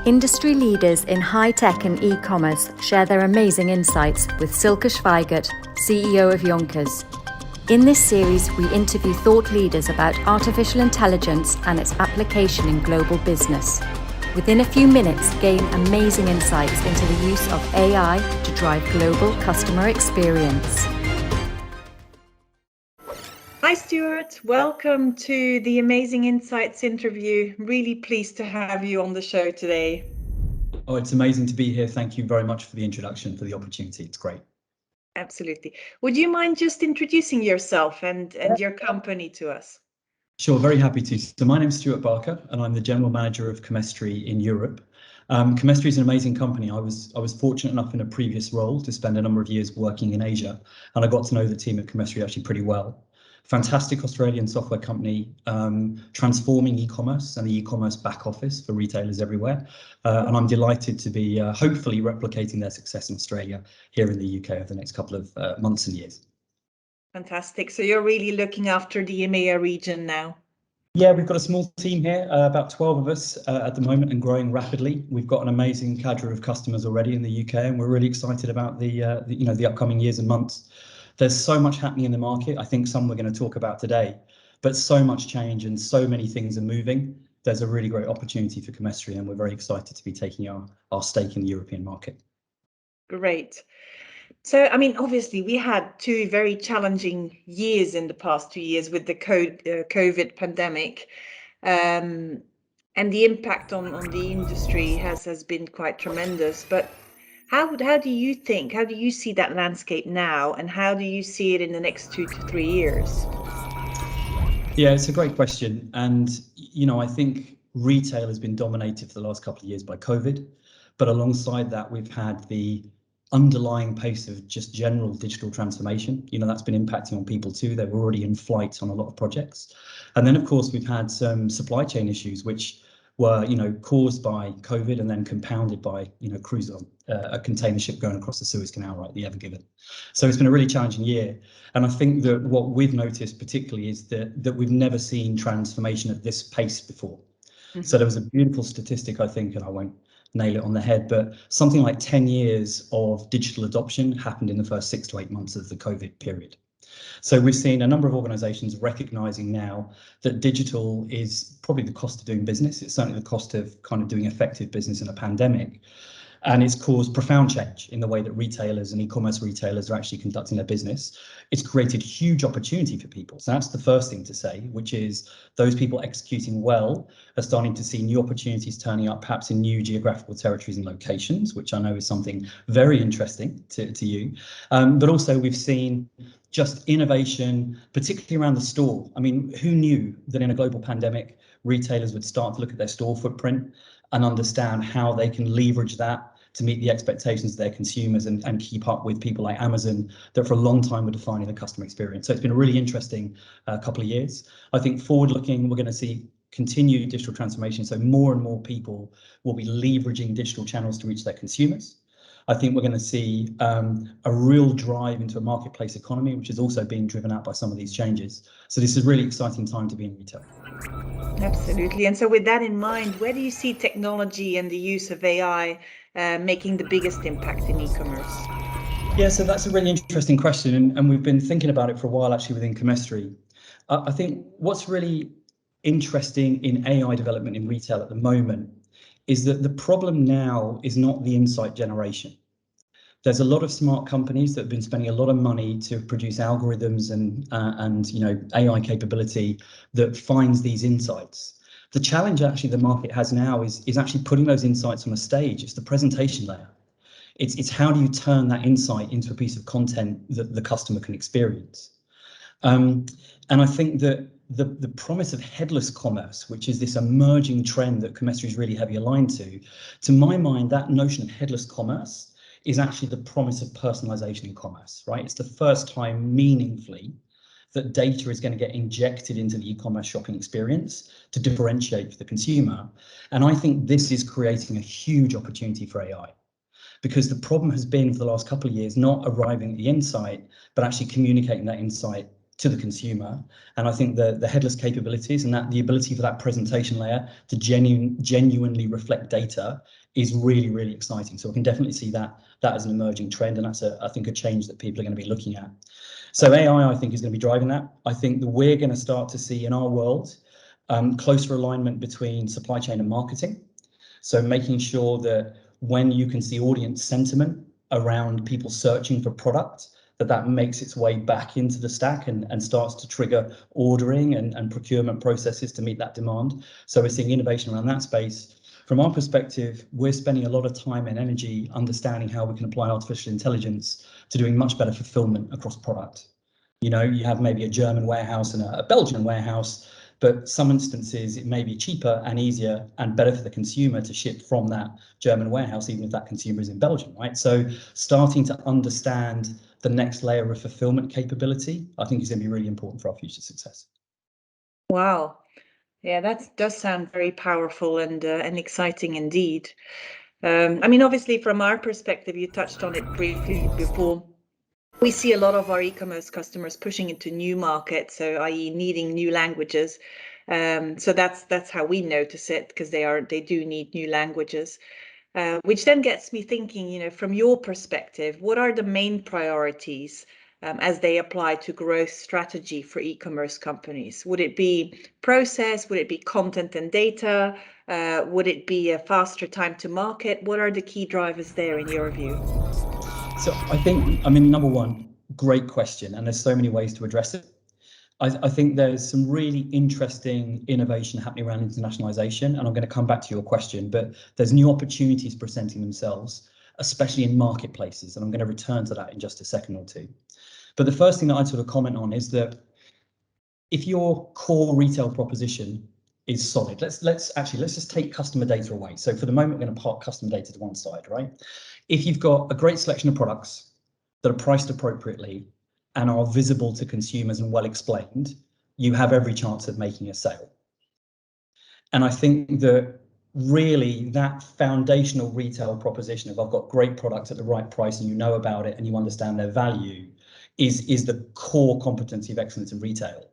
Industry leaders in high-tech and e-commerce share their amazing insights with Silke Schweigert, CEO of Yonkers. In this series, we interview thought leaders about artificial intelligence and its application in global business. Within a few minutes, gain amazing insights into the use of AI to drive global customer experience. Hi Stuart, welcome to the Amazing Insights interview. Really pleased to have you on the show today. Oh, it's amazing to be here. Thank you very much for the introduction, for the opportunity. It's great. Absolutely. Would you mind just introducing yourself and your company to us? Sure, very happy to. So my name is Stuart Barker and I'm the General Manager of Comestri in Europe. Comestri is an amazing company. I was fortunate enough in a previous role to spend a number of years working in Asia, and I got to know the team at Comestri actually pretty well. Fantastic Australian software company, transforming e-commerce and the e-commerce back office for retailers everywhere. And I'm delighted to be hopefully replicating their success in Australia here in the UK over the next couple of months and years. Fantastic. So you're really looking after the EMEA region now? Yeah, we've got a small team here, about 12 of us at the moment, and growing rapidly. We've got an amazing cadre of customers already in the UK, and we're really excited about the upcoming years and months. There's so much happening in the market. I think some we're going to talk about today, but so much change and so many things are moving. There's a really great opportunity for Comestri, and we're very excited to be taking our stake in the European market. Great. So, I mean, obviously, we had two very challenging years in the past 2 years with the COVID pandemic, and the impact on the industry has been quite tremendous. But how do you see that landscape now, and how do you see it in the next 2 to 3 years? Yeah, it's a great question. And, I think retail has been dominated for the last couple of years by COVID. But alongside that, we've had the underlying pace of just general digital transformation. That's been impacting on people too. They were already in flight on a lot of projects. And then, of course, we've had some supply chain issues, which were, caused by COVID and then compounded by, a container ship going across the Suez Canal, right, the Ever Given. So it's been a really challenging year. And I think that what we've noticed particularly is that we've never seen transformation at this pace before. Mm-hmm. So there was a beautiful statistic, I think, and I won't nail it on the head, but something like 10 years of digital adoption happened in the first 6 to 8 months of the COVID period. So we've seen a number of organizations recognizing now that digital is probably the cost of doing business. It's certainly the cost of kind of doing effective business in a pandemic. And it's caused profound change in the way that retailers and e-commerce retailers are actually conducting their business. It's created huge opportunity for people. So that's the first thing to say, which is those people executing well are starting to see new opportunities turning up, perhaps in new geographical territories and locations, which I know is something very interesting to you. But also we've seen just innovation, particularly around the store. I mean, who knew that in a global pandemic, retailers would start to look at their store footprint and understand how they can leverage that to meet the expectations of their consumers and keep up with people like Amazon that for a long time were defining the customer experience. So it's been a really interesting couple of years. I think forward looking, we're going to see continued digital transformation. So more and more people will be leveraging digital channels to reach their consumers. I think we're going to see a real drive into a marketplace economy, which is also being driven out by some of these changes. So this is a really exciting time to be in retail. Absolutely. And so with that in mind, where do you see technology and the use of AI making the biggest impact in e-commerce? Yeah, so that's a really interesting question. And we've been thinking about it for a while, actually, within Comestri. I think what's really interesting in AI development in retail at the moment is that the problem now is not the insight generation. There's a lot of smart companies that have been spending a lot of money to produce algorithms and AI capability that finds these insights. The challenge actually the market has now is actually putting those insights on a stage. It's the presentation layer. It's how do you turn that insight into a piece of content that the customer can experience. And I think that the promise of headless commerce, which is this emerging trend that Comestri is really heavily aligned to my mind, that notion of headless commerce is actually the promise of personalization in commerce, right? It's the first time meaningfully that data is going to get injected into the e-commerce shopping experience to differentiate for the consumer. And I think this is creating a huge opportunity for AI, because the problem has been for the last couple of years not arriving at the insight, but actually communicating that insight to the consumer. And I think the headless capabilities and that the ability for that presentation layer to genuinely reflect data is really, really exciting. So I can definitely see that as an emerging trend, and that's I think a change that people are going to be looking at. So AI, I think, is going to be driving that. I think that we're going to start to see in our world closer alignment between supply chain and marketing. So making sure that when you can see audience sentiment around people searching for product, that makes its way back into the stack and starts to trigger ordering and procurement processes to meet that demand. So we're seeing innovation around that space. From our perspective, we're spending a lot of time and energy understanding how we can apply artificial intelligence to doing much better fulfillment across product. You know, you have maybe a German warehouse and a Belgian warehouse, but some instances it may be cheaper and easier and better for the consumer to ship from that German warehouse, even if that consumer is in Belgium, right? So starting to understand the next layer of fulfillment capability, I think is going to be really important for our future success. Wow. Yeah, that does sound very powerful and exciting indeed. I mean, obviously, from our perspective, you touched on it briefly before. We see a lot of our e-commerce customers pushing into new markets, so i.e. needing new languages. So that's how we notice it, because they do need new languages. Which then gets me thinking, you know, from your perspective, what are the main priorities as they apply to growth strategy for e-commerce companies? Would it be process? Would it be content and data? Would it be a faster time to market? What are the key drivers there in your view? So I think, I mean, number one, great question, and there's so many ways to address it. I think there's some really interesting innovation happening around internationalization, and I'm going to come back to your question, but there's new opportunities presenting themselves, especially in marketplaces, and I'm going to return to that in just a second or two. But the first thing that I'd sort of comment on is that if your core retail proposition is solid, let's just take customer data away. So for the moment, we're going to park customer data to one side, right? If you've got a great selection of products that are priced appropriately and are visible to consumers and well explained, you have every chance of making a sale. And I think that really that foundational retail proposition of I've got great products at the right price and you know about it and you understand their value is the core competency of excellence in retail.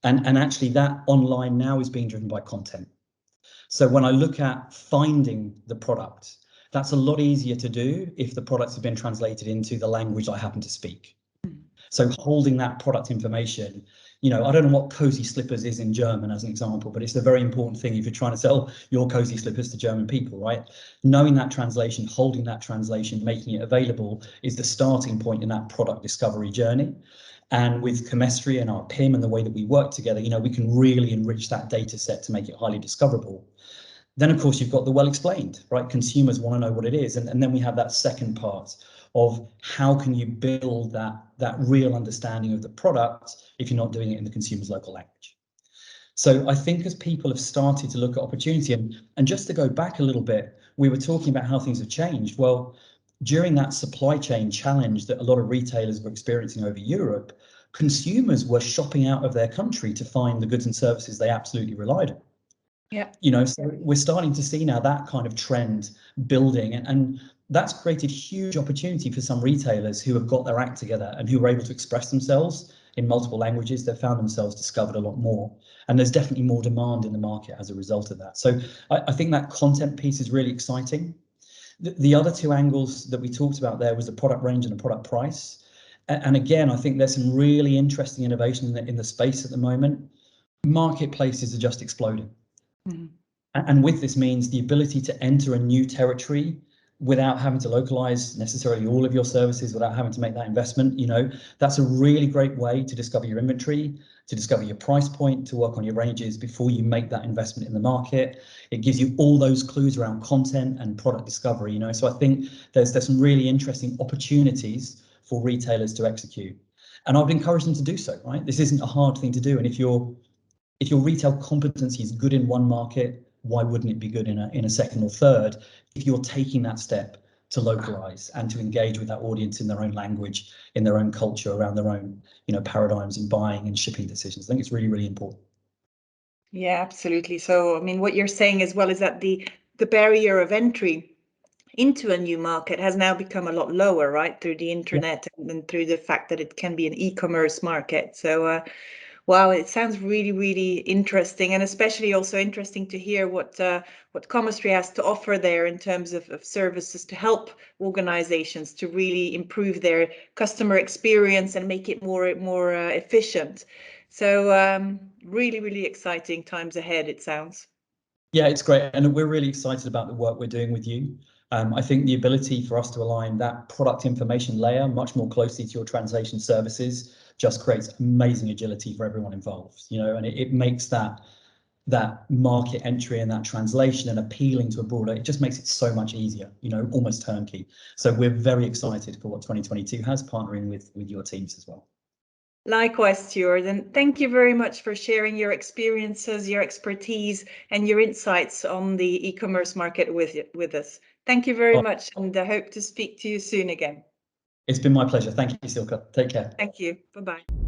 And actually that online now is being driven by content. So when I look at finding the product, that's a lot easier to do if the products have been translated into the language I happen to speak. So holding that product information, you know, I don't know what cozy slippers is in German as an example, but it's a very important thing if you're trying to sell your cozy slippers to German people, right? Knowing that translation, holding that translation, making it available is the starting point in that product discovery journey. And with Comestry and our PIM and the way that we work together, you know, we can really enrich that data set to make it highly discoverable. Then, of course, you've got the well explained, right? Consumers want to know what it is. And then we have that second part of how can you build that real understanding of the product if you're not doing it in the consumer's local language. So I think as people have started to look at opportunity, and just to go back a little bit, we were talking about how things have changed. Well, during that supply chain challenge that a lot of retailers were experiencing over Europe, consumers were shopping out of their country to find the goods and services they absolutely relied on. Yeah. You know, so we're starting to see now that kind of trend building, and that's created huge opportunity for some retailers who have got their act together and who are able to express themselves in multiple languages. They've found themselves discovered a lot more, and there's definitely more demand in the market as a result of that. So I think that content piece is really exciting. The other two angles that we talked about there was the product range and the product price. And again, I think there's some really interesting innovation in the space at the moment. Marketplaces are just exploding. Mm-hmm. And with this means the ability to enter a new territory without having to localize necessarily all of your services, without having to make that investment. You know, that's a really great way to discover your inventory, to discover your price point, to work on your ranges before you make that investment in the market. It gives you all those clues around content and product discovery, you know. So I think there's some really interesting opportunities for retailers to execute. And I would encourage them to do so, right? This isn't a hard thing to do. And if your retail competency is good in one market, why wouldn't it be good in a second or third if you're taking that step to localize and to engage with that audience in their own language, in their own culture, around their own, you know, paradigms in buying and shipping decisions? I think it's really, really important. Yeah, absolutely. So, I mean, what you're saying as well is that the barrier of entry into a new market has now become a lot lower, right? Through the internet and through the fact that it can be an e-commerce market. So, wow, it sounds really, really interesting, and especially also interesting to hear what Commerce has to offer there in terms of services to help organizations to really improve their customer experience and make it more efficient. So really, really exciting times ahead, it sounds. Yeah, it's great. And we're really excited about the work we're doing with you. I think the ability for us to align that product information layer much more closely to your translation services just creates amazing agility for everyone involved, you know, and it makes that market entry and that translation and appealing to a broader, it just makes it so much easier, you know, almost turnkey. So we're very excited for what 2022 has, partnering with your teams as well. Likewise, Stuart, and thank you very much for sharing your experiences, your expertise, and your insights on the e-commerce market with us. Thank you very much, and I hope to speak to you soon again. It's been my pleasure. Thank you, Silke. Take care. Thank you. Bye-bye.